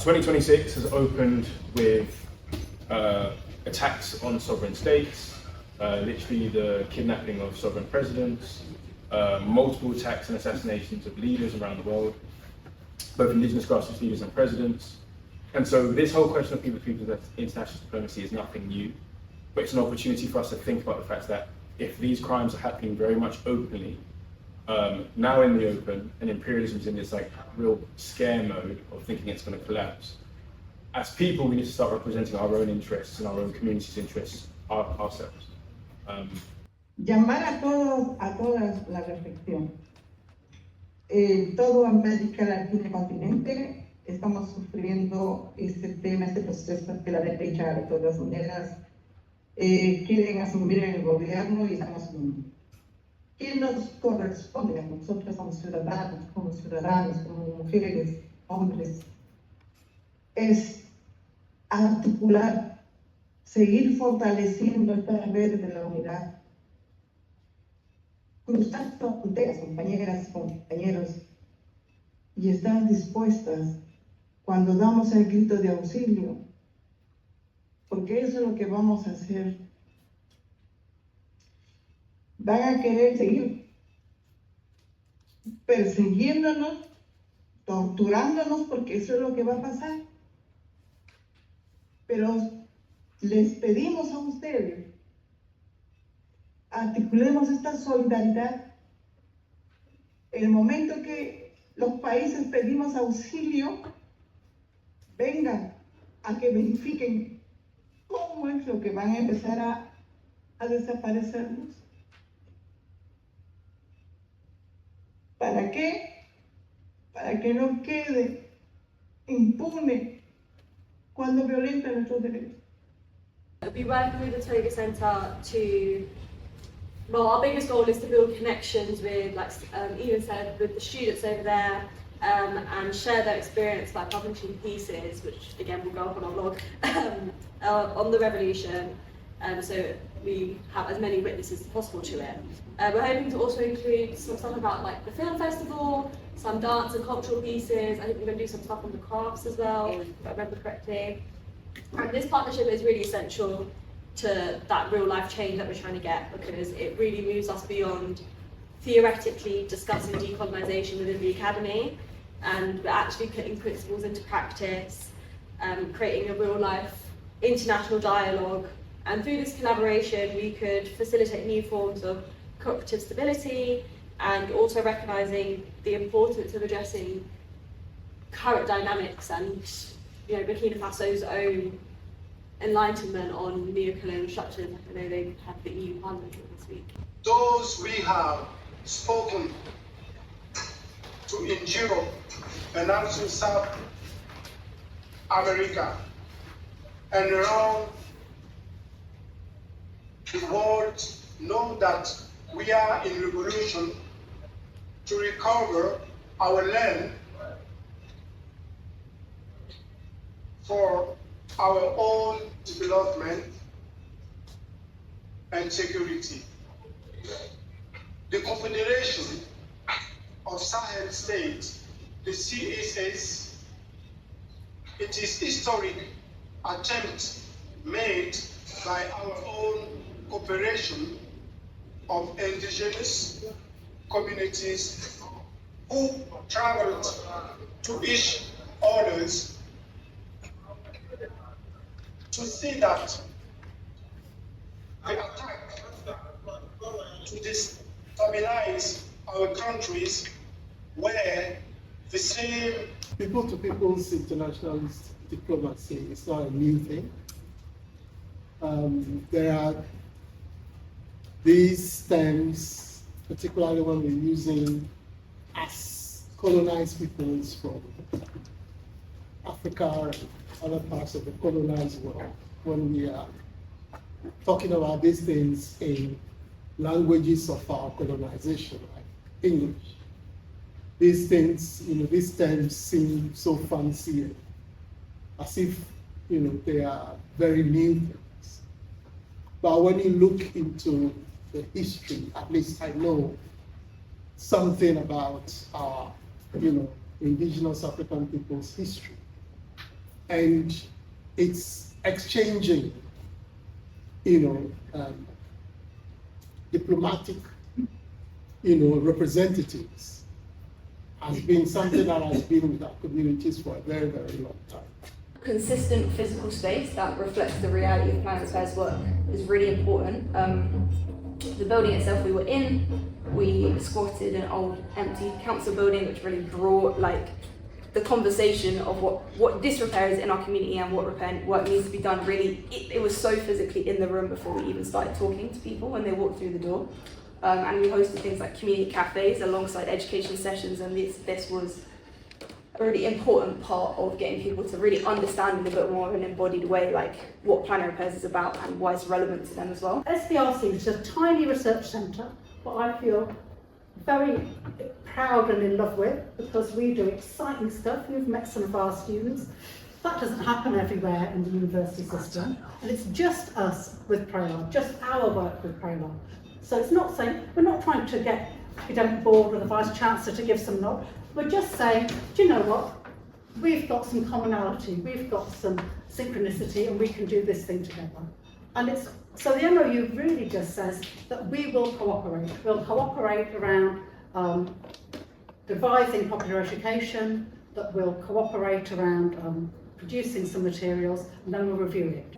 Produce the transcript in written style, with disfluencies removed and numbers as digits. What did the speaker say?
2026 has opened with attacks on sovereign states, literally the kidnapping of sovereign presidents, multiple attacks and assassinations of leaders around the world, both indigenous grassroots leaders and presidents. And so this whole question of people-to-people international diplomacy is nothing new, but it's an opportunity for us to think about the fact that if these crimes are happening very much openly, now in the open, and imperialism is in this like real scare mode of thinking it's going to collapse, as people we need to start representing our own interests and our own community's interests ourselves. Llamar a todas la reflexión. Todo América Latina y continente estamos sufriendo este tema, este proceso que la derecha de todas maneras quieren asumir en el gobierno y estamos asumiendo. ¿Qué nos corresponde a nosotros como ciudadanos, como mujeres, hombres? Es articular, seguir fortaleciendo estas redes de la unidad, cruzar fronteras, compañeras, compañeros, y estar dispuestas cuando damos el grito de auxilio, porque eso es lo que vamos a hacer. Van a querer seguir persiguiéndonos, torturándonos, porque eso es lo que va a pasar. Pero les pedimos a ustedes, articulemos esta solidaridad. En el momento que los países pedimos auxilio, vengan a que verifiquen cómo es lo que van a empezar a desaparecernos. ¿Para qué? Para que no quede impune cuando violenta nuestros derechos. We work with the Toga Centre to, well, our biggest goal is to build connections with, like Ian said, with the students over there, and share their experience by publishing pieces, which again will go up on our blog, on the revolution, so we have as many witnesses as possible to it. We're hoping to also include some stuff about like the film festival, some dance and cultural pieces. I think we're going to do some stuff on the crafts as well, if I remember correctly. And this partnership is really essential to that real life change that we're trying to get, because it really moves us beyond theoretically discussing decolonisation within the academy, and we're actually putting principles into practice, creating a real life international dialogue. And through this collaboration, we could facilitate new forms of cooperative stability, and also recognising the importance of addressing current dynamics and, you know, Burkina Faso's own enlightenment on neocolonial structures. I know they had the EU Parliament this week. Those we have spoken to in Europe and also South America and around the world know that we are in revolution to recover our land for our own development and security. The Confederation of Sahel States, the CSS, it is historic attempt made by our own cooperation of indigenous communities who traveled to each others to see that the attack to destabilize our countries were the same. People-to-people's internationalist diplomacy is not a new thing. There are these terms, particularly when we're using as colonized peoples from Africa and other parts of the colonized world, when we are talking about these things in languages of our colonization, like English. These things, these terms seem so fancy, as if, they are very new things. But when you look into the history, at least I know something about our, indigenous African people's history. and it's exchanging, diplomatic, representatives has been something that has been with our communities for a very, very long time. Consistent physical space that reflects the reality of Planet Affairs work is really important. The building itself we were in, we squatted an old empty council building, which really brought the conversation of what disrepair is in our community and what repair work needs to be done. Really, it was so physically in the room before we even started talking to people when they walked through the door. And we hosted things like community cafes alongside education sessions, and this was a really important part of getting people to really understand in a bit more of an embodied way, what Planet Affairs is about and why it's relevant to them as well. SBRC is a tiny research centre, but I feel very proud and in love with, because we do exciting stuff. You've met some of our students. That doesn't happen everywhere in the university system, and it's just us with Prolog, just our work with Prolog. So it's not saying, we're not trying to get academic board with the Vice Chancellor to give some nod. We're just saying, do you know what? We've got some commonality, we've got some synchronicity, and we can do this thing together. And so the MOU really just says that we will cooperate. We'll cooperate around devising popular education, that we'll cooperate around producing some materials, and then we'll review it.